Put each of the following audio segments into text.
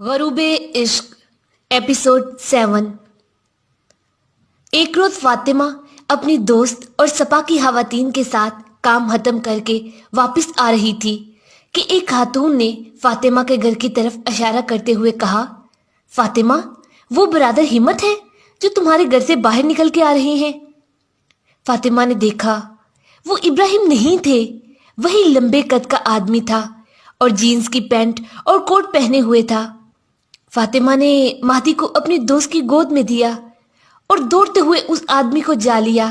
गरूबे इश्क एपिसोड 7। एक रोज फातिमा अपनी दोस्त और सपा की खवातीन के साथ काम खत्म करके वापस आ रही थी कि एक खातून ने फातिमा के घर की तरफ इशारा करते हुए कहा, फातिमा, वो बरादर हिम्मत है जो तुम्हारे घर से बाहर निकल के आ रहे हैं। फातिमा ने देखा, वो इब्राहिम नहीं थे, वही लंबे कद का आदमी था और जीन्स की पैंट और कोट पहने हुए था। फातिमा ने महदी को अपनी दोस्त की गोद में दिया और दौड़ते हुए उस आदमी को जा लिया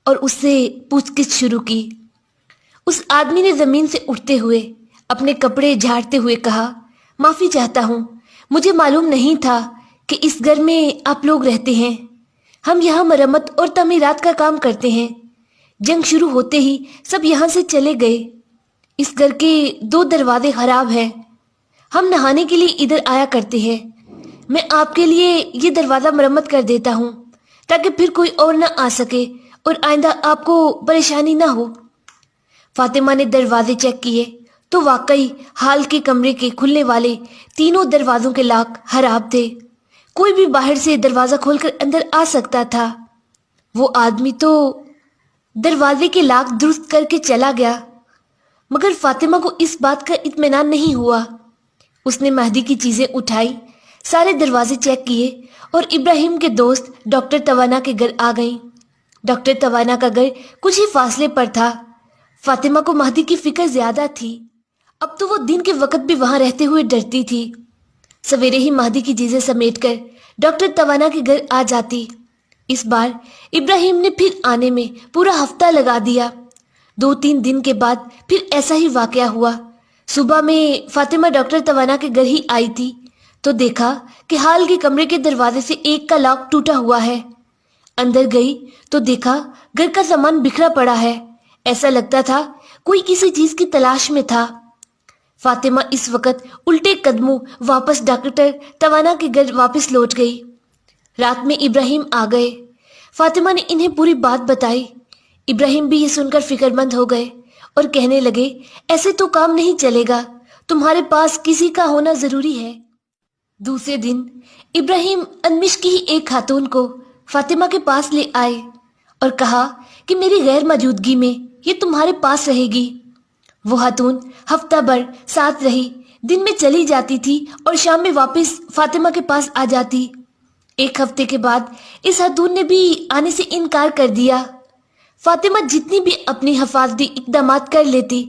और उससे पूछगिछ शुरू की। उस आदमी ने जमीन से उठते हुए अपने कपड़े झाड़ते हुए कहा, माफी चाहता हूँ, मुझे मालूम नहीं था कि इस घर में आप लोग रहते हैं। हम यहाँ मरम्मत और तमीरात का काम करते हैं। जंग शुरू होते ही सब यहाँ से चले गए। इस घर के 2 दरवाजे खराब हैं। हम नहाने के लिए इधर आया करते हैं। मैं आपके लिए ये दरवाजा मरम्मत कर देता हूँ ताकि फिर कोई और न आ सके और आइंदा आपको परेशानी ना हो। फातिमा ने दरवाजे चेक किए तो वाकई हाल के कमरे के खुलने वाले तीनों दरवाजों के लॉक खराब थे। कोई भी बाहर से दरवाजा खोलकर अंदर आ सकता था। वो आदमी तो दरवाजे के लॉक दुरुस्त करके चला गया, मगर फातिमा को इस बात का इत्मीनान नहीं हुआ। उसने महदी की चीजें उठाई, सारे दरवाजे चेक किए और इब्राहिम के दोस्त डॉक्टर तवाना के घर आ गई। डॉक्टर तवाना का घर कुछ ही फासले पर था। फातिमा को महदी की फिक्र ज्यादा थी। अब तो वो दिन के वक्त भी वहां रहते हुए डरती थी। सवेरे ही महदी की चीजें समेटकर डॉक्टर तवाना के घर आ जाती। इस बार इब्राहिम ने फिर आने में पूरा हफ्ता लगा दिया। 2-3 दिन के बाद फिर ऐसा ही वाकया हुआ। सुबह में फातिमा डॉक्टर तवाना के घर ही आई थी तो देखा कि हाल के कमरे के दरवाजे से एक का लॉक टूटा हुआ है। अंदर गई तो देखा घर का सामान बिखरा पड़ा है। ऐसा लगता था कोई किसी चीज की तलाश में था। फातिमा इस वक्त उल्टे कदमों वापस डॉक्टर तवाना के घर वापस लौट गई। रात में इब्राहिम आ गए। फातिमा ने इन्हें पूरी बात बताई। इब्राहिम भी ये सुनकर फिक्रमंद हो गए और कहने लगे, ऐसे तो काम नहीं चलेगा, तुम्हारे पास किसी का होना जरूरी है। दूसरे दिन इब्राहिम अनमिश की ही एक खातून को फातिमा के पास ले आए और कहा कि मेरी गैर मौजूदगी में ये तुम्हारे पास रहेगी। वो खातून हफ्ता भर साथ रही, दिन में चली जाती थी और शाम में वापस फातिमा के पास आ जाती। 1 हफ्ते के बाद इस खातून ने भी आने से इनकार कर दिया। फातिमा जितनी भी अपनी हिफाजती इक़दामात कर लेती,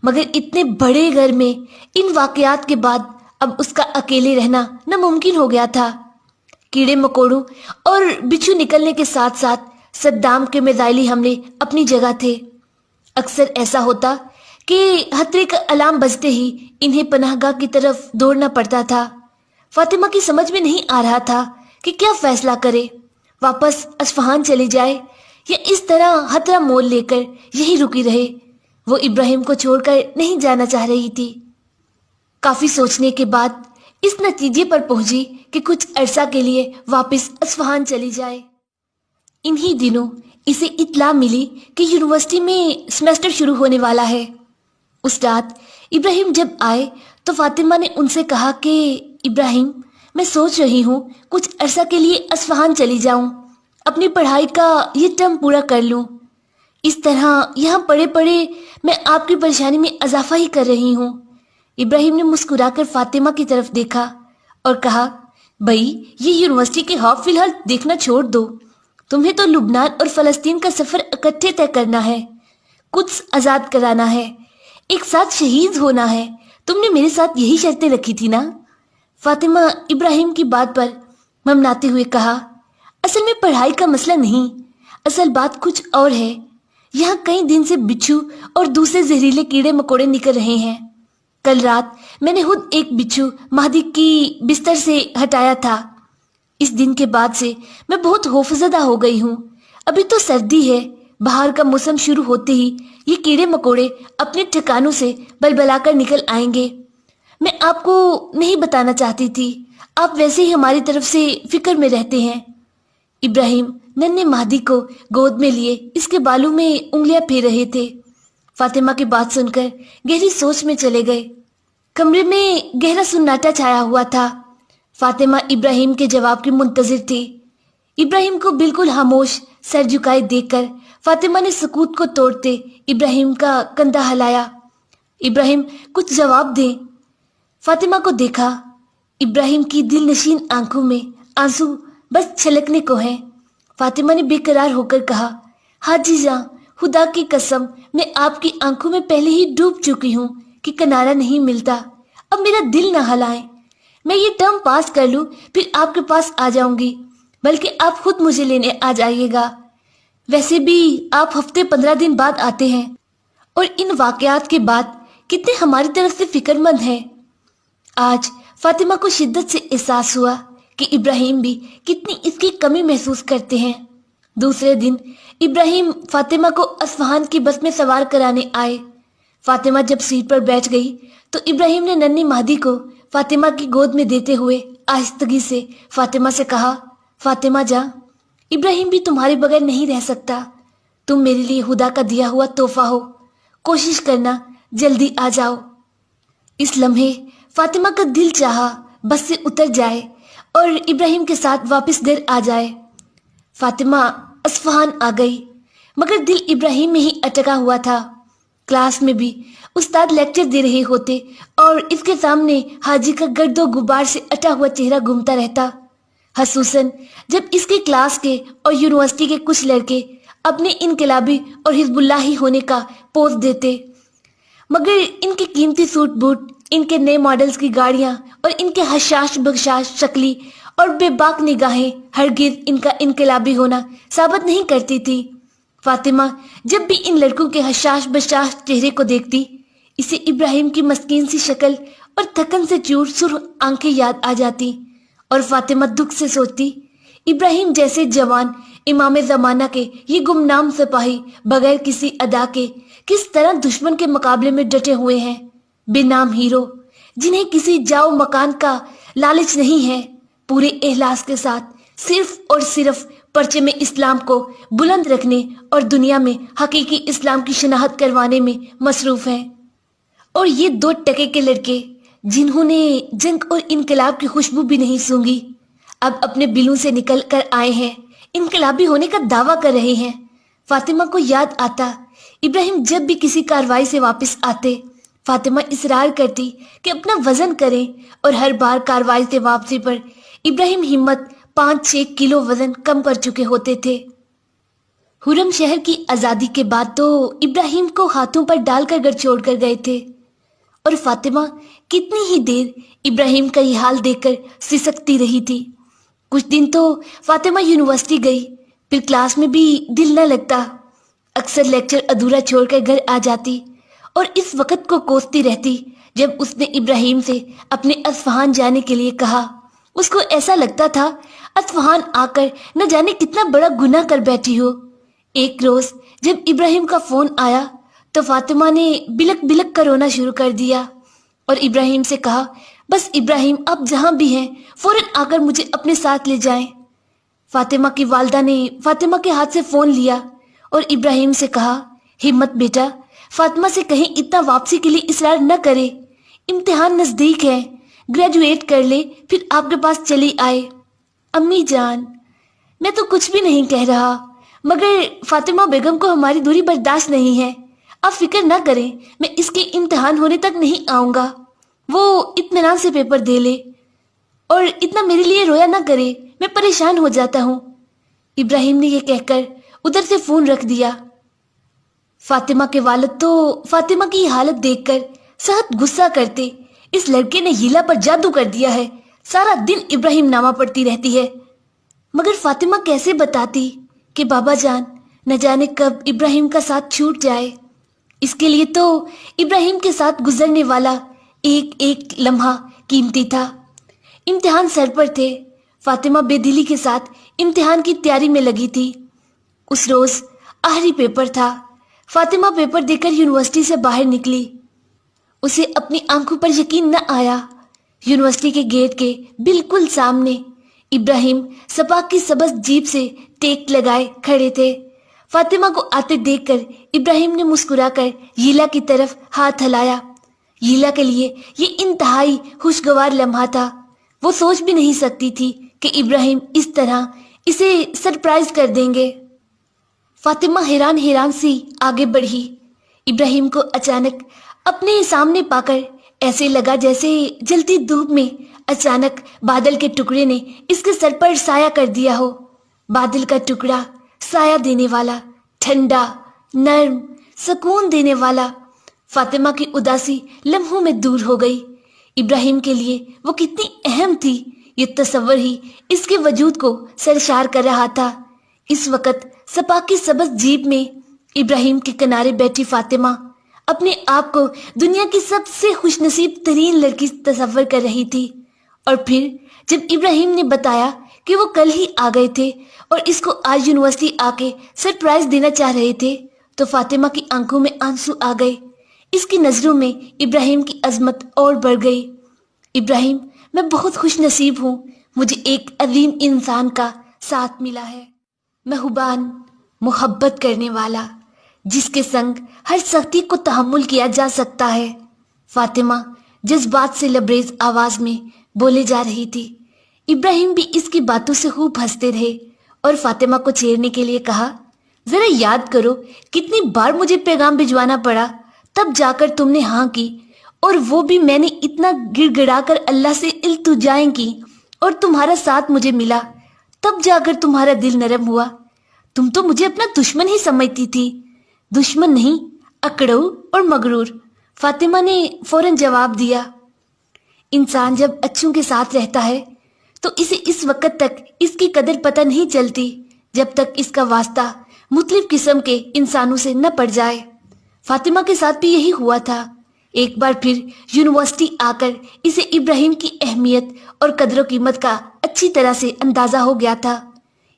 मगर इतने बड़े घर में इन वाकयात के बाद अब उसका अकेले रहना नामुमकिन हो गया था। कीड़े मकोड़ों और बिच्छू निकलने के साथ साथ सद्दाम के मिसाइली हमले अपनी जगह थे। अक्सर ऐसा होता कि खतरे का अलार्म बजते ही इन्हें पनाहगाह की तरफ दौड़ना पड़ता था। फातिमा की समझ में नहीं आ रहा था कि क्या फैसला करे, वापस अस्फहान चली जाए या इस तरह खतरा मोल लेकर यही रुकी रहे। वो इब्राहिम को छोड़कर नहीं जाना चाह रही थी। काफी सोचने के बाद इस नतीजे पर पहुंची कि कुछ अरसा के लिए वापस अस्फहान चली जाए। इन्हीं दिनों इसे इत्तला मिली कि यूनिवर्सिटी में सेमेस्टर शुरू होने वाला है। उस रात इब्राहिम जब आए तो फातिमा ने उनसे कहा कि इब्राहिम, मैं सोच रही हूँ कुछ अरसा के लिए अस्फहान चली जाऊं, अपनी पढ़ाई का ये टर्म पूरा कर लूं। इस तरह यहाँ पड़े पड़े मैं आपकी परेशानी में इजाफा ही कर रही हूँ। इब्राहिम ने मुस्कुराकर फातिमा की तरफ देखा और कहा, भाई, ये यूनिवर्सिटी के खौफ फिलहाल देखना छोड़ दो। तुम्हें तो लुबनान और फलस्तीन का सफर इकट्ठे तय करना है, कुछ आजाद कराना है, एक साथ शहीद होना है। तुमने मेरे साथ यही शर्तें रखी थी ना? फातिमा इब्राहिम की बात पर ममनाते हुए कहा, असल में पढ़ाई का मसला नहीं, असल बात कुछ और है। यहाँ कई दिन से बिच्छू और दूसरे जहरीले कीड़े मकोड़े निकल रहे हैं। कल रात मैंने खुद एक बिच्छू महदी की बिस्तर से हटाया था। इस दिन के बाद से मैं बहुत खौफजदा हो गई हूँ। अभी तो सर्दी है, बाहर का मौसम शुरू होते ही ये कीड़े मकोड़े अपने ठिकानों से बलबलाकर निकल आएंगे। मैं आपको नहीं बताना चाहती थी, आप वैसे ही हमारी तरफ से फिक्र में रहते हैं। इब्राहिम नन्हे महदी को गोद में लिए इसके बालों में उंगलियां फेर रहे थे। फातिमा की बात सुनकर गहरी सोच में चले गए। कमरे में गहरा सन्नाटा छाया हुआ था। फातिमा इब्राहिम के जवाब की मुंतजिर थी। इब्राहिम को बिल्कुल खामोश सर झुकाए देखकर फातिमा ने सुकूत को तोड़ते इब्राहिम का कंधा हिलाया। इब्राहिम कुछ जवाब दे। फातिमा को देखा। इब्राहिम की दिलनशीन आंखों में आंसू बस छलकने को हैं। फातिमा ने बेकरार होकर कहा, हाँ जीजा, खुदा की कसम मैं आपकी आंखों में पहले ही डूब चुकी हूँ कि किनारा नहीं मिलता। अब मेरा दिल न हलाएं। मैं ये टर्म पास कर लूँ फिर आपके पास आ जाऊंगी, बल्कि आप खुद मुझे लेने आ जाइएगा। वैसे भी आप हफ्ते 15 दिन बाद आते हैं और इन वाकयात के बाद कितने हमारी तरफ से फिक्रमंद हैं। आज फातिमा को शिद्दत से एहसास हुआ कि इब्राहिम भी कितनी इसकी कमी महसूस करते हैं। दूसरे दिन इब्राहिम फातिमा को अस्फहान की बस में सवार कराने आए। फातिमा जब सीट पर बैठ गई तो इब्राहिम ने नन्ही महदी को फातिमा की गोद में देते हुए आहिस्तगी से फातिमा से कहा, फातिमा जा, इब्राहिम भी तुम्हारे बगैर नहीं रह सकता। तुम मेरे लिए खुदा का दिया हुआ तोहफा हो। कोशिश करना जल्दी आ जाओ। इस लम्हे फातिमा का दिल चाहा बस से उतर जाए और इब्राहिम के साथ वापस घर आ जाए। फातिमा अस्फहान आ गई, मगर दिल इब्राहिम में ही अटका हुआ था। क्लास में भी उस्ताद लेक्चर दे रहे होते और इसके सामने हाजी का गर्दो गुबार से अटा हुआ चेहरा घूमता रहता। खसूसन जब इसके क्लास के और यूनिवर्सिटी के कुछ लड़के अपने इनकलाबी और हिजबुल्लाही होने का पोज देते, मगर इनके कीमती सूट बूट, इनके नए मॉडल्स की गाड़ियां और इनके हशाश बगशाश शक्ली और बेबाक निगाहें हरगिज इनका इनकलाबी होना साबित नहीं करती थी। फातिमा जब भी इन लड़कों के हशाश बशाश चेहरे को देखती, इसे इब्राहिम की मस्कीन सी शक्ल और थकन से चूर सुर्ख आंखें याद आ जाती और फातिमा दुख से सोचती, इब्राहिम जैसे जवान इमाम जमाना के ये गुमनाम सिपाही बगैर किसी अदा के किस तरह दुश्मन के मुकाबले में डटे हुए हैं। बेनाम हीरो जिन्हें किसी जाओ मकान का लालच नहीं है, पूरे इखलास के साथ सिर्फ और सिर्फ पर्चे में इस्लाम को बुलंद रखने और दुनिया में हकीकी इस्लाम की शनाख्त करवाने में मसरूफ हैं। और ये 2 टके के लड़के जिन्होंने जंग और इनकलाब की खुशबू भी नहीं सूंघी, अब अपने बिलों से निकल कर आए हैं, इनकलाबी होने का दावा कर रहे हैं। फातिमा को याद आता, इब्राहिम जब भी किसी कार्रवाई से वापस आते, फातिमा इसरार करती कि अपना वजन करें और हर बार कार्रवाई से वापसी पर इब्राहिम हिम्मत 5-6 किलो वजन कम कर चुके होते थे। हुरम शहर की आज़ादी के बाद तो इब्राहिम को हाथों पर डालकर घर छोड़कर गए थे और फातिमा कितनी ही देर इब्राहिम का ये हाल देखकर सिसकती रही थी। कुछ दिन तो फातिमा यूनिवर्सिटी गई, फिर क्लास में भी दिल न लगता। अक्सर लेक्चर अधूरा छोड़कर घर आ जाती और इस वक्त को कोसती रहती जब उसने इब्राहिम से अपने अस्फहान जाने के लिए कहा। उसको ऐसा लगता था अस्फहान आकर न जाने कितना बड़ा गुनाह कर बैठी हो। एक रोज जब इब्राहिम का फोन आया तो फातिमा ने बिलक बिलक कर रोना शुरू कर दिया और इब्राहिम से कहा, बस इब्राहिम आप जहां भी हैं फौरन आकर मुझे अपने साथ ले जाएं। फातिमा की वालदा ने फातिमा के हाथ से फोन लिया और इब्राहिम से कहा, हिम्मत बेटा, फातिमा से कहीं इतना वापसी के लिए इसरार न करे। इम्तिहान नजदीक है, ग्रेजुएट कर ले फिर आपके पास चली आए। अम्मी जान, मैं तो कुछ भी नहीं कह रहा, मगर फातिमा बेगम को हमारी दूरी बर्दाश्त नहीं है। आप फिक्र ना करें, मैं इसके इम्तिहान होने तक नहीं आऊंगा। वो इत्मीनान से पेपर दे ले और इतना मेरे लिए रोया ना करे, मैं परेशान हो जाता हूँ। इब्राहिम ने यह कहकर उधर से फोन रख दिया। फातिमा के वालिद तो फातिमा की हालत देखकर सख्त गुस्सा करते, इस लड़के ने हीला पर जादू कर दिया है, सारा दिन इब्राहिम नामा पढ़ती रहती है। मगर फातिमा कैसे बताती कि बाबा जान न जाने कब इब्राहिम का साथ छूट जाए। इसके लिए तो इब्राहिम के साथ गुजरने वाला एक एक लम्हा कीमती था। इम्तिहान सर पर थे। फातिमा बेदिली के साथ इम्तिहान की तैयारी में लगी थी। उस रोज आखिरी पेपर था। फातिमा पेपर देकर यूनिवर्सिटी से बाहर निकली। उसे अपनी आंखों पर यकीन न आया। यूनिवर्सिटी के गेट के बिल्कुल सामने इब्राहिम सपाक की सबज जीप से टेक लगाए खड़े थे। फातिमा को आते देखकर इब्राहिम ने मुस्कुराकर यीला की तरफ हाथ हिलाया। لیلا کے لیے یہ انتہائی خوشگوار لمحہ تھا۔ وہ سوچ بھی نہیں سکتی تھی کہ ابراہیم اس طرح اسے سرپرائز کر دیں گے۔ فاطمہ حیران سی آگے بڑھی۔ ابراہیم کو اچانک اپنے سامنے پا کر ایسے لگا جیسے جلتی دھوپ میں اچانک بادل کے ٹکڑے نے اس کے سر پر سایہ کر دیا ہو۔ بادل کا ٹکڑا سایہ دینے والا، ٹھنڈا، نرم، سکون دینے والا۔ فاطمہ کی اداسی لمحوں میں دور ہو گئی۔ ابراہیم کے لیے وہ کتنی اہم تھی، یہ تصور ہی اس کے وجود کو سرشار کر رہا تھا۔ اس وقت سپا کی سبز جیپ میں ابراہیم کے کنارے بیٹھی فاطمہ اپنے آپ کو دنیا کی سب سے خوش نصیب ترین لڑکی تصور کر رہی تھی۔ اور پھر جب ابراہیم نے بتایا کہ وہ کل ہی آ گئے تھے اور اس کو آج یونیورسٹی آ کے سرپرائز دینا چاہ رہے تھے، تو فاطمہ کی آنکھوں میں آنسو آ گئے۔ اس کی نظروں میں ابراہیم کی عظمت اور بڑھ گئی۔ ابراہیم، میں بہت خوش نصیب ہوں، مجھے ایک عظیم انسان کا ساتھ ملا ہے، محبان، محبت کرنے والا، جس کے سنگ ہر سختی کو تحمل کیا جا سکتا ہے۔ فاطمہ جذبات سے لبریز آواز میں بولے جا رہی تھی۔ ابراہیم بھی اس کی باتوں سے خوب ہنستے رہے اور فاطمہ کو چھیڑنے کے لیے کہا، ذرا یاد کرو کتنی بار مجھے پیغام بھجوانا پڑا، تب جا کر تم نے ہاں کی، اور وہ بھی میں نے اتنا گڑ گڑا کر اللہ سے التجائیں کی، اور تمہارا ساتھ مجھے ملا، تب جا کر تمہارا دل نرم ہوا۔ تم تو مجھے اپنا دشمن ہی سمجھتی تھی۔ دشمن نہیں، اکڑو اور مغرور، فاطمہ نے فوراً جواب دیا۔ انسان جب اچھوں کے ساتھ رہتا ہے تو اسے اس وقت تک اس کی قدر پتہ نہیں چلتی جب تک اس کا واسطہ مختلف قسم کے انسانوں سے نہ پڑ جائے۔ فاطمہ کے ساتھ بھی یہی ہوا تھا۔ ایک بار پھر یونیورسٹی آ کر اسے ابراہیم کی اہمیت اور قدر و قیمت کا اچھی طرح سے اندازہ ہو گیا تھا۔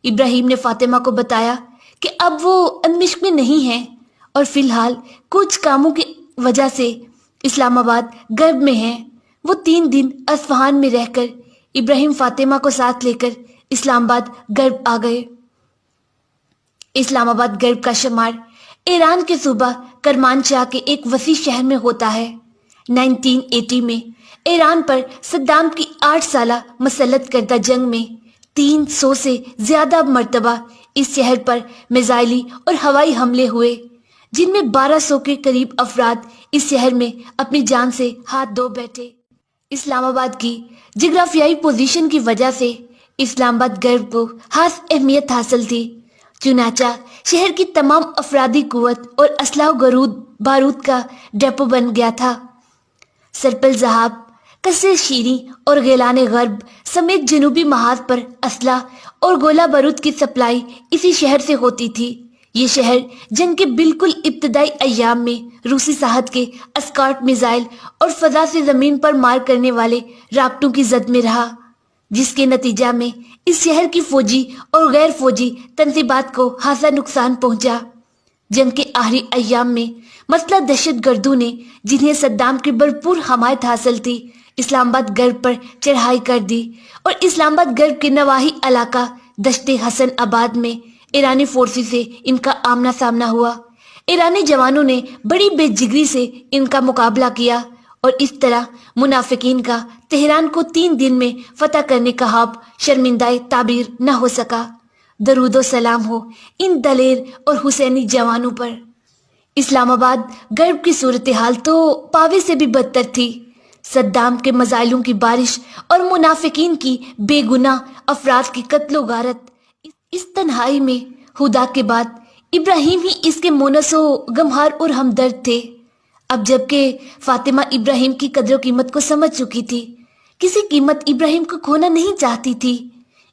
ابراہیم نے فاطمہ کو بتایا کہ اب وہ اندمشق میں نہیں ہیں اور فی الحال کچھ کاموں کی وجہ سے اسلام آباد غرب میں ہیں۔ وہ 3 دن اصفہان میں رہ کر ابراہیم فاطمہ کو ساتھ لے کر اسلام آباد غرب آ گئے۔ اسلام آباد غرب کا شمار ایران کے صوبہ کرمانشاہ کے ایک وسیع شہر میں ہوتا ہے۔ 1980 میں ایران پر صدام کی 8 سالہ مسلط کردہ جنگ میں 300 سے زیادہ مرتبہ اس شہر پر میزائلی اور ہوائی حملے ہوئے، جن میں 1200 کے قریب افراد اس شہر میں اپنی جان سے ہاتھ دھو بیٹھے۔ اسلام آباد کی جغرافیائی پوزیشن کی وجہ سے اسلام آباد غرب کو خاص اہمیت حاصل تھی، چنانچہ شہر کی تمام افرادی قوت اور اسلحہ و بارود کا ڈیپو بن گیا تھا۔ سرپل ذہاب، قصر شیریں اور گیلان غرب سمیت جنوبی محاذ پر اسلحہ اور گولہ بارود کی سپلائی اسی شہر سے ہوتی تھی۔ یہ شہر جنگ کے بالکل ابتدائی ایام میں روسی ساحت کے اسکارٹ میزائل اور فضا سے زمین پر مار کرنے والے راکٹوں کی زد میں رہا، جس کے نتیجہ میں اس شہر کی فوجی اور غیر فوجی تنصیبات کو خاصا نقصان پہنچا۔ جنگ کے آخری ایام میں مسلح دہشت گردوں نے، جنہیں صدام کی بھرپور حمایت حاصل تھی، اسلام آباد غرب پر چڑھائی کر دی اور اسلام آباد غرب کے نواحی علاقہ دشت حسن آباد میں ایرانی فورسز سے ان کا آمنا سامنا ہوا۔ ایرانی جوانوں نے بڑی بے جگری سے ان کا مقابلہ کیا اور اس طرح منافقین کا تہران کو 3 دن میں فتح کرنے کا خواب شرمندہ تعبیر نہ ہو سکا۔ درود و سلام ہو ان دلیر اور حسینی جوانوں پر۔ اسلام آباد غرب کی صورتحال تو پاوے سے بھی بدتر تھی۔ صدام کے میزائلوں کی بارش اور منافقین کی بے گناہ افراد کی قتل و غارت، اس تنہائی میں خدا کے بعد ابراہیم ہی اس کے مونس و غمخوار اور ہمدرد تھے۔ اب جبکہ فاطمہ ابراہیم کی قدر و قیمت کو سمجھ چکی تھی، کسی قیمت ابراہیم کو کھونا نہیں چاہتی تھی۔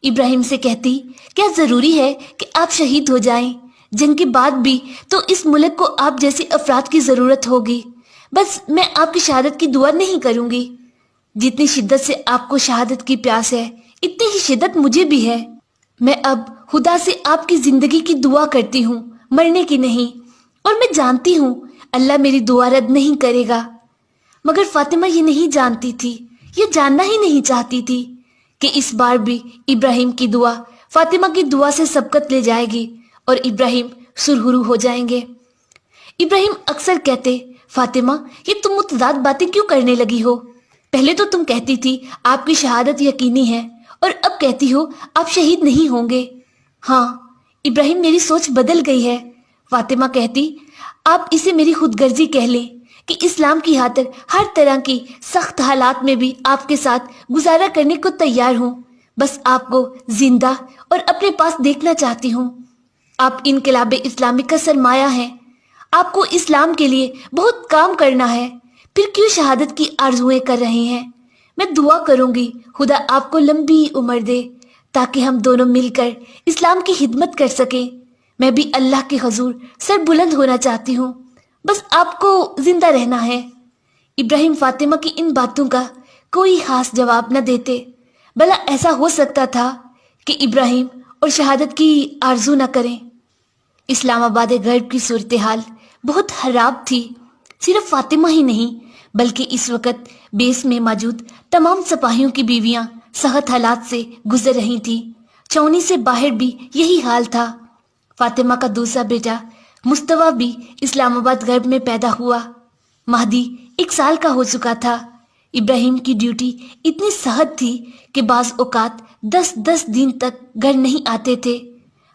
ابراہیم سے کہتی، کیا ضروری ہے کہ آپ شہید ہو جائیں؟ جنگ کے بعد بھی تو اس ملک کو آپ جیسے افراد کی ضرورت ہوگی۔ بس میں آپ کی شہادت کی دعا نہیں کروں گی۔ جتنی شدت سے آپ کو شہادت کی پیاس ہے، اتنی ہی شدت مجھے بھی ہے۔ میں اب خدا سے آپ کی زندگی کی دعا کرتی ہوں، مرنے کی نہیں، اور میں جانتی ہوں اللہ میری دعا رد نہیں کرے گا۔ مگر فاطمہ یہ نہیں جانتی تھی، یہ جاننا ہی نہیں چاہتی تھی کہ اس بار بھی ابراہیم کی دعا فاطمہ کی دعا سے سبقت لے جائے گی اور ابراہیم سرخرو ہو جائیں گے۔ ابراہیم اکثر کہتے، فاطمہ یہ تم متضاد باتیں کیوں کرنے لگی ہو؟ پہلے تو تم کہتی تھی آپ کی شہادت یقینی ہے، اور اب کہتی ہو آپ شہید نہیں ہوں گے۔ ہاں ابراہیم، میری سوچ بدل گئی ہے۔ فاطمہ کہتی، آپ اسے میری خود غرضی کہہ لیں کہ اسلام کی خاطر ہر طرح کی سخت حالات میں بھی آپ کے ساتھ گزارا کرنے کو تیار ہوں، بس آپ کو زندہ اور اپنے پاس دیکھنا چاہتی ہوں۔ آپ انقلاب اسلامی کا سرمایہ ہیں، آپ کو اسلام کے لیے بہت کام کرنا ہے، پھر کیوں شہادت کی آرزویں کر رہے ہیں؟ میں دعا کروں گی خدا آپ کو لمبی عمر دے تاکہ ہم دونوں مل کر اسلام کی خدمت کر سکیں۔ میں بھی اللہ کے حضور سر بلند ہونا چاہتی ہوں، بس آپ کو زندہ رہنا ہے۔ ابراہیم فاطمہ کی ان باتوں کا کوئی خاص جواب نہ دیتے، بھلا ایسا ہو سکتا تھا کہ ابراہیم اور شہادت کی آرزو نہ کریں؟ اسلام آباد غرب کی صورتحال بہت خراب تھی۔ صرف فاطمہ ہی نہیں بلکہ اس وقت بیس میں موجود تمام سپاہیوں کی بیویاں سخت حالات سے گزر رہی تھیں۔ چھاؤنی سے باہر بھی یہی حال تھا۔ فاطمہ کا دوسرا بیٹا مصطفیٰ بھی اسلام آباد غرب میں پیدا ہوا۔ مہدی 1 سال کا ہو چکا تھا۔ ابراہیم کی ڈیوٹی اتنی سخت تھی کہ بعض اوقات 10 دن تک گھر نہیں آتے تھے۔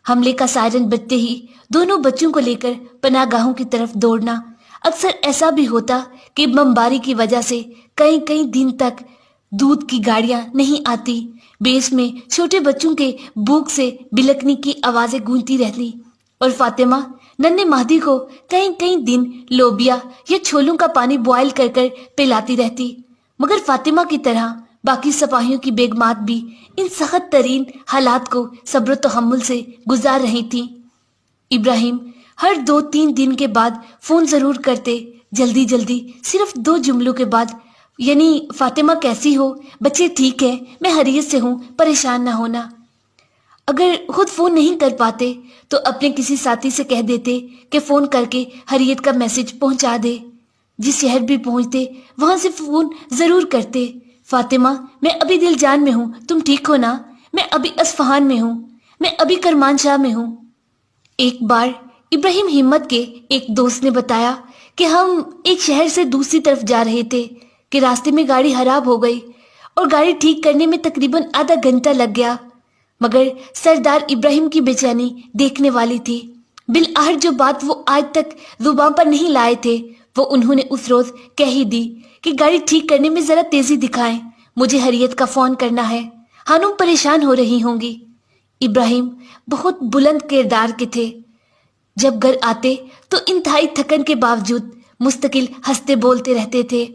حملے کا سائرن بجتے ہی دونوں بچوں کو لے کر پناہ گاہوں کی طرف دوڑنا۔ اکثر ایسا بھی ہوتا کہ بمباری کی وجہ سے کئی دن تک دودھ کی گاڑیاں نہیں آتی۔ بیس میں چھوٹے بچوں کے بھوک سے بلکنے کی آوازیں گونجتی رہتی، اور فاطمہ ننھے مہدی کو کئی دن لوبیا یا چھولوں کا پانی بوائل کر کر پلاتی رہتی۔ مگر فاطمہ کی طرح باقی سپاہیوں کی بیگمات بھی ان سخت ترین حالات کو صبر و تحمل سے گزار رہی تھیں۔ ابراہیم ہر 2-3 دن کے بعد فون ضرور کرتے، جلدی صرف 2 جملوں کے بعد، یعنی فاطمہ کیسی ہو، بچے ٹھیک ہیں، میں خیریت سے ہوں، پریشان نہ ہونا۔ اگر خود فون نہیں کر پاتے تو اپنے کسی ساتھی سے کہہ دیتے کہ فون کر کے خیریت کا میسج پہنچا دے۔ جس شہر بھی پہنچتے وہاں سے فون ضرور کرتے، فاطمہ میں ابھی دل جان میں ہوں، تم ٹھیک ہو نا؟ میں ابھی اصفہان میں ہوں، میں ابھی کرمانشاہ میں ہوں۔ ایک بار ابراہیم ہمت کے ایک دوست نے بتایا کہ ہم ایک شہر سے دوسری طرف جا رہے تھے کہ راستے میں گاڑی خراب ہو گئی اور گاڑی ٹھیک کرنے میں تقریباً آدھا گھنٹہ لگ گیا، مگر سردار ابراہیم کی بے چینی دیکھنے والی تھی۔ بالآخر جو بات وہ آج تک زبان پر نہیں لائے تھے وہ انہوں نے اس روز کہہ ہی دی کہ گاڑی ٹھیک کرنے میں ذرا تیزی دکھائیں، مجھے خیریت کا فون کرنا ہے، ہانم پریشان ہو رہی ہوں گی۔ ابراہیم بہت بلند کردار کے تھے۔ جب گھر آتے تو انتہائی تھکن کے باوجود مستقل ہنستے بولتے رہتے تھے۔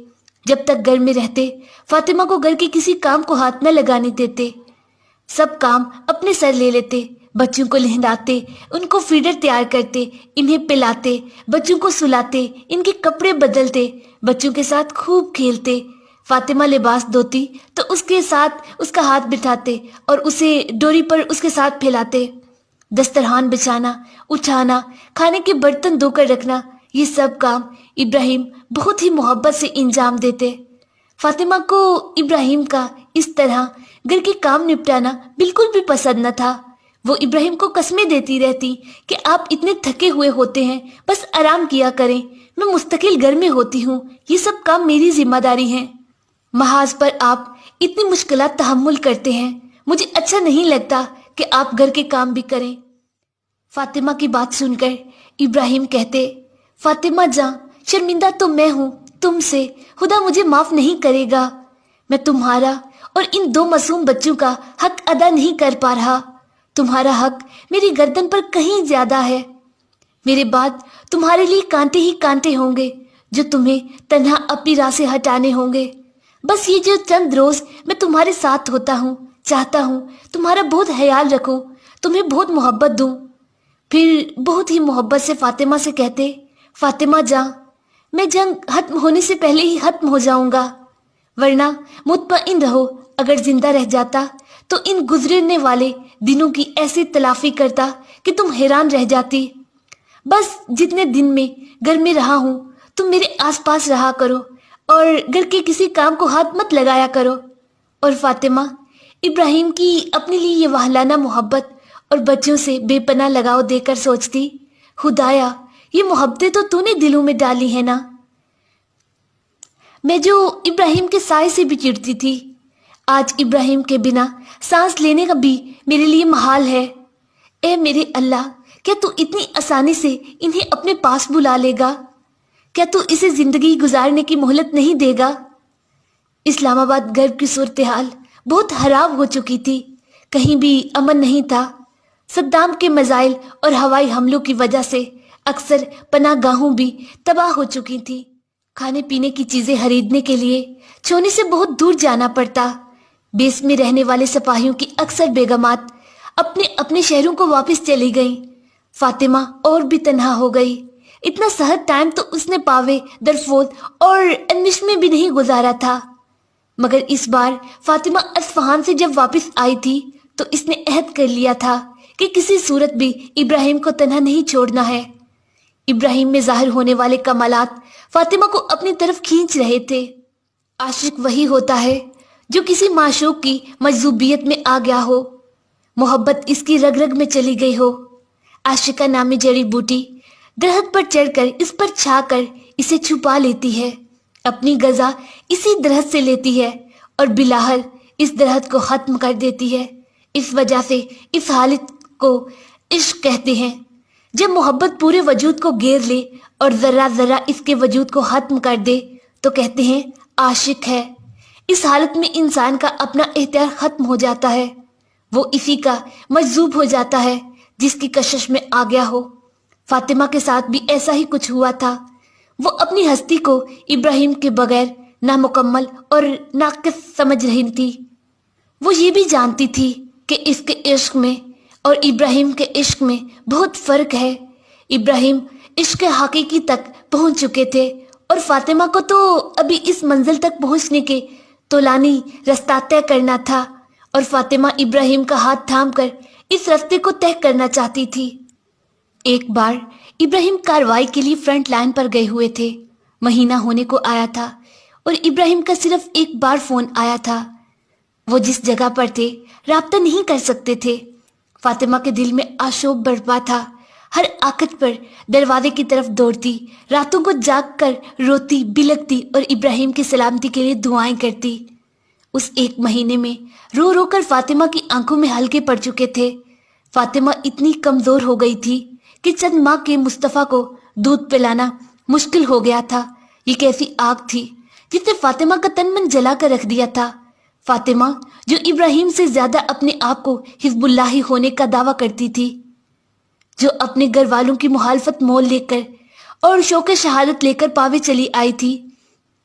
جب تک گھر میں رہتے فاطمہ کو گھر کے کسی کام کو ہاتھ نہ لگانے دیتے، سب کام اپنے سر لے لیتے، بچوں کو نہلاتے، ان کو فیڈر تیار کرتے، انہیں پلاتے، بچوں کو سلاتے، ان کے کپڑے بدلتے، بچوں کے ساتھ خوب کھیلتے۔ فاطمہ لباس دھوتی تو اس کے ساتھ اس کا ہاتھ بٹھاتے اور اسے ڈوری پر اس کے ساتھ پھیلاتے۔ دسترخوان بچھانا، اٹھانا، کھانے کے برتن دھو کر رکھنا، یہ سب کام ابراہیم بہت ہی محبت سے انجام دیتے۔ فاطمہ کو ابراہیم کا اس طرح گھر کے کام نپٹانا بالکل بھی پسند نہ تھا۔ وہ ابراہیم کو قسمیں دیتی رہتی کہ آپ اتنے تھکے ہوئے ہوتے ہیں، بس آرام کیا کریں، میں مستقل گھر میں ہوتی ہوں، یہ سب کام میری ذمہ داری ہیں۔ محاذ پر آپ اتنی مشکلات تحمل کرتے ہیں، مجھے اچھا نہیں لگتا کہ آپ گھر کے کام بھی کریں۔ فاطمہ کی بات سن کر ابراہیم کہتے، فاطمہ جاں، شرمندہ تو میں ہوں تم سے، خدا مجھے معاف نہیں کرے گا، میں تمہارا اور ان 2 معصوم بچوں کا حق ادا نہیں کر پا رہا۔ تمہارا حق میری گردن پر کہیں زیادہ ہے۔ میرے بعد تمہارے لیے کانٹے ہی کانٹے ہوں گے جو تمہیں تنہا اپنی راہ سے ہٹانے ہوں گے۔ بس یہ جو چند روز میں تمہارے ساتھ ہوتا ہوں، چاہتا ہوں تمہارا بہت خیال رکھوں، تمہیں بہت محبت دوں۔ پھر بہت ہی محبت سے فاطمہ سے کہتے، فاطمہ جاں، میں جنگ ختم ہونے سے پہلے ہی ختم ہو جاؤں گا، ورنہ مطمئن رہو اگر زندہ رہ جاتا تو ان گزرنے والے دنوں کی ایسی تلافی کرتا کہ تم حیران رہ جاتی۔ بس جتنے دن میں گھر میں رہا ہوں تم میرے آس پاس رہا کرو اور گھر کے کسی کام کو ہاتھ مت لگایا کرو۔ اور فاطمہ ابراہیم کی اپنے لیے یہ وحلانہ محبت اور بچوں سے بے پناہ لگاؤ دے کر سوچتی، خدایا ये मोहब्बतें तो तूने दिलों में डाली है ना, मैं जो इब्राहिम के साए से भी चिढ़ती थी, आज इब्राहिम के बिना सांस लेने का भी मेरे लिए महाल है। ए मेरे अल्लाह, क्या तू इतनी आसानी से इन्हें अपने पास बुला लेगा? क्या तू इसे जिंदगी गुजारने की मोहलत नहीं देगा? इस्लामाबाद गर्भ की सूरत हाल बहुत खराब हो चुकी थी, कहीं भी अमन नहीं था। सद्दाम के मिसाइल और हवाई हमलों की वजह से अक्सर पनाहगाहों भी तबाह हो चुकी थी। खाने पीने की चीजें खरीदने के लिए छोनी से बहुत दूर जाना पड़ता। बेस में रहने वाले सिपाहियों की अक्सर बेगमात अपने अपने शहरों को वापस चली गईं। फातिमा और भी तन्हा हो गई। इतना सहज टाइम तो उसने पावे, दरफोद और अनमिश में भी नहीं गुजारा था। मगर इस बार फातिमा अस्फहान से जब वापस आई थी तो इसने अहद कर लिया था कि किसी सूरत भी इब्राहिम को तन्हा नहीं छोड़ना है। इब्राहिम में जाहिर होने वाले कमालात फातिमा को अपनी तरफ खींच रहे थे। आशिक वही होता है जो किसी माशूक की मजजूबियत में आ गया हो, मोहब्बत इसकी रग रग में चली गई हो। आशिका नामी जड़ी बूटी दरख्त पर चढ़कर इस पर छाकर इसे छुपा लेती है, अपनी गजा इसी दरख्त से लेती है और बिलाहर इस दरख्त को खत्म कर देती है। इस वजह से इस हालत को इश्क कहते हैं। जब मोहब्बत पूरे वजूद को घेर ले और जरा जरा इसके वजूद को खत्म कर दे तो कहते हैं आशिक है। इस हालत में इंसान का अपना एहतियार खत्म हो जाता है, वो इसी का मजजूब हो जाता है जिसकी कशिश में आ गया हो। फातिमा के साथ भी ऐसा ही कुछ हुआ था। वो अपनी हस्ती को इब्राहिम के बगैर नामुकम्मल और नाकिस समझ रही थी। वो ये भी जानती थी कि इसके इश्क में और इब्राहिम के इश्क में बहुत फर्क है। इब्राहिम इश्क हकीकी तक पहुंच चुके थे और फातिमा को तो अभी इस मंजिल तक पहुंचने के तोलानी रास्ता तय करना था और फातिमा इब्राहिम का हाथ थामकर इस रास्ते को तय करना चाहती थी। एक बार इब्राहिम कार्रवाई के लिए फ्रंट लाइन पर गए हुए थे। महीना होने को आया था और इब्राहिम का सिर्फ एक बार फोन आया था। वो जिस जगह पर थे राब्ता नहीं कर सकते थे। फातिमा के दिल में आशोक बरपा था। हर आकत पर दरवाजे की तरफ दौड़ती, रातों को जाग कर रोती बिलकती और इब्राहिम की सलामती के लिए दुआएं करती। उस एक महीने में रो रो कर फातिमा की आंखों में हल्के पड़ चुके थे। फातिमा इतनी कमजोर हो गई थी कि चंद माह के मुस्तफा को दूध पिलाना मुश्किल हो गया था। ये कैसी आग थी जिसने फातिमा का तन मन जला कर रख दिया था। फातिमा जो इब्राहिम से ज्यादा अपने आप को हिजबुल्लाही होने का दावा करती थी, जो अपने घर वालों की मुखालफत मोल लेकर और शौक शहादत लेकर पावे चली आई थी,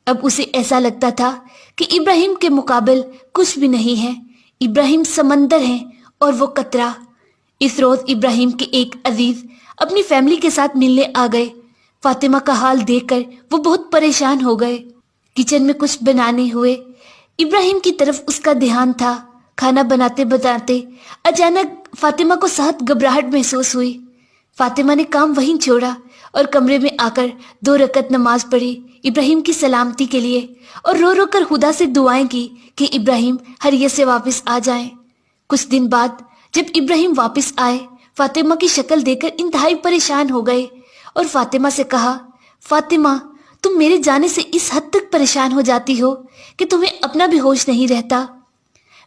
अब उसे ऐसा लगता था कि इब्राहिम के मुकाबले कुछ भी नहीं है। इब्राहिम समंदर है और वो कतरा। इस रोज इब्राहिम के एक अजीज अपनी फैमिली के साथ मिलने आ गए। फातिमा का हाल देखकर वो बहुत परेशान हो गए। किचन में कुछ बनाने हुए इब्राहिम की तरफ उसका ध्यान था। खाना बनाते बनाते अचानक फातिमा को सख्त घबराहट महसूस हुई। फातिमा ने काम वहीं छोड़ा और कमरे में आकर 2 रकत नमाज पढ़ी इब्राहिम की सलामती के लिए और रो रो कर खुदा से दुआएं की कि इब्राहिम खैरियत से वापस आ जाएं। कुछ दिन बाद जब इब्राहिम वापस आए, फातिमा की शक्ल देखकर इंतहाई परेशान हो गए और फातिमा से कहा, फातिमा तुम मेरे जाने से इस हद तक परेशान हो जाती हो कि तुम्हें अपना भी होश नहीं रहता।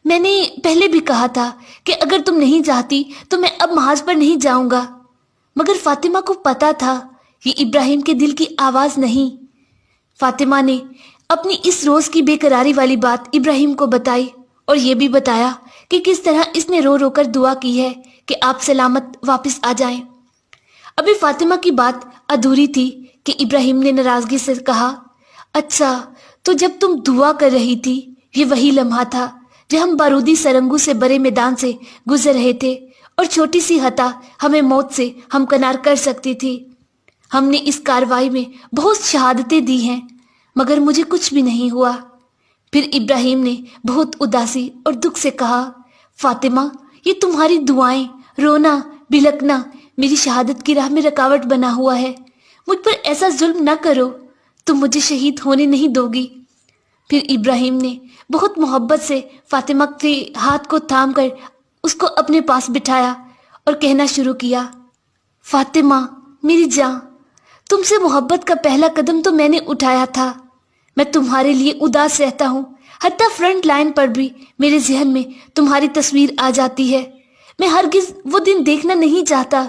मैंने पहले भी कहा था कि अगर तुम नहीं चाहती तो मैं अब महाज पर नहीं जाऊंगा, मगर फातिमा को पता था ये इब्राहिम के दिल की आवाज नहीं। फातिमा ने अपनी इस रोज की बेकरारी वाली बात इब्राहिम को बताई और ये भी बताया कि किस तरह इसने रो रो कर दुआ की है कि आप सलामत वापस आ जाएं। अभी फातिमा की बात अधूरी थी कि इब्राहिम ने नाराजगी से कहा, अच्छा तो जब तुम दुआ कर रही थी ये वही लम्हा था जब हम बारूदी सरंगू से बड़े मैदान से गुजर रहे थे और छोटी सी हता हमें मौत से हमकनार कर सकती थी। हमने इस कार्रवाई में बहुत शहादतें दी हैं मगर मुझे कुछ भी नहीं हुआ। फिर इब्राहिम ने बहुत उदासी और दुख से कहा, फातिमा ये तुम्हारी दुआएं, रोना बिलकना मेरी शहादत की राह में रुकावट बना हुआ है। मुझ पर ऐसा जुल्म न करो, तुम मुझे शहीद होने नहीं दोगी। फिर इब्राहिम ने बहुत मोहब्बत से फातिमा के हाथ को थाम कर उसको अपने पास बिठाया और कहना शुरू किया, फातिमा मेरी जान, تم سے محبت کا پہلا قدم تو میں نے اٹھایا تھا. میں تمہارے لیے اداس رہتا ہوں. حتیٰ فرنٹ لائن پر بھی میرے ذہن میں تمہاری تصویر آ جاتی ہے. میں ہرگز وہ دن دیکھنا نہیں چاہتا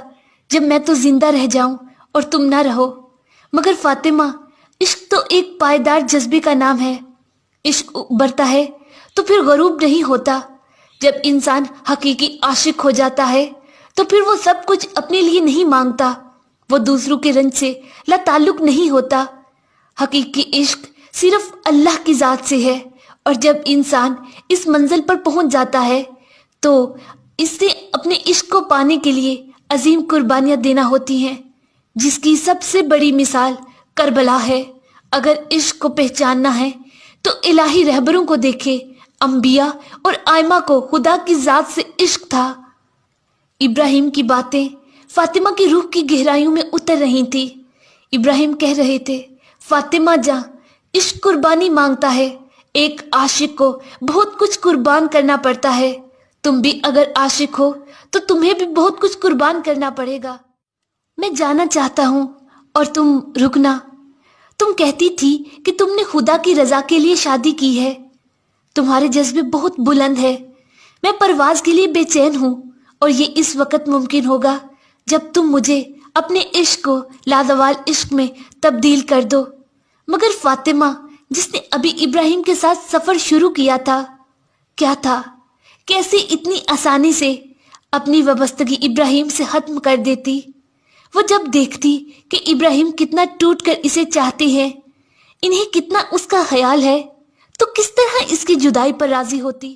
جب میں تو زندہ رہ جاؤں اور تم نہ رہو. مگر فاطمہ، عشق تو ایک پائیدار جذبے کا نام ہے. عشق ابھرتا ہے تو پھر غروب نہیں ہوتا. جب انسان حقیقی عاشق ہو جاتا ہے تو پھر وہ سب کچھ اپنے لیے نہیں مانگتا. وہ دوسروں کے رنج سے لا تعلق نہیں ہوتا. حقیقی عشق صرف اللہ کی ذات سے ہے، اور جب انسان اس منزل پر پہنچ جاتا ہے تو اس سے اپنے عشق کو پانے کے لیے عظیم قربانیاں دینا ہوتی ہیں، جس کی سب سے بڑی مثال کربلا ہے. اگر عشق کو پہچاننا ہے تو الہی رہبروں کو دیکھے. انبیاء اور ائمہ کو خدا کی ذات سے عشق تھا. ابراہیم کی باتیں فاطمہ کی روح کی گہرائیوں میں اتر رہی تھی. ابراہیم کہہ رہے تھے، فاطمہ جاں، عشق قربانی مانگتا ہے. ایک عاشق کو بہت کچھ قربان کرنا پڑتا ہے. تم بھی اگر عاشق ہو تو تمہیں بھی بہت کچھ قربان کرنا پڑے گا. میں جانا چاہتا ہوں اور تم رکنا. تم کہتی تھی کہ تم نے خدا کی رضا کے لیے شادی کی ہے. تمہارے جذبے بہت بلند ہے. میں پرواز کے لیے بے چین ہوں، اور یہ اس وقت ممکن ہوگا جب تم مجھے اپنے عشق کو لازوال عشق میں تبدیل کر دو. مگر فاطمہ، جس نے ابھی ابراہیم کے ساتھ سفر شروع کیا تھا، کیا تھا، کیسے اتنی آسانی سے اپنی وابستگی ابراہیم سے ختم کر دیتی؟ وہ جب دیکھتی کہ ابراہیم کتنا ٹوٹ کر اسے چاہتے ہیں، انہیں کتنا اس کا خیال ہے، تو کس طرح اس کی جدائی پر راضی ہوتی؟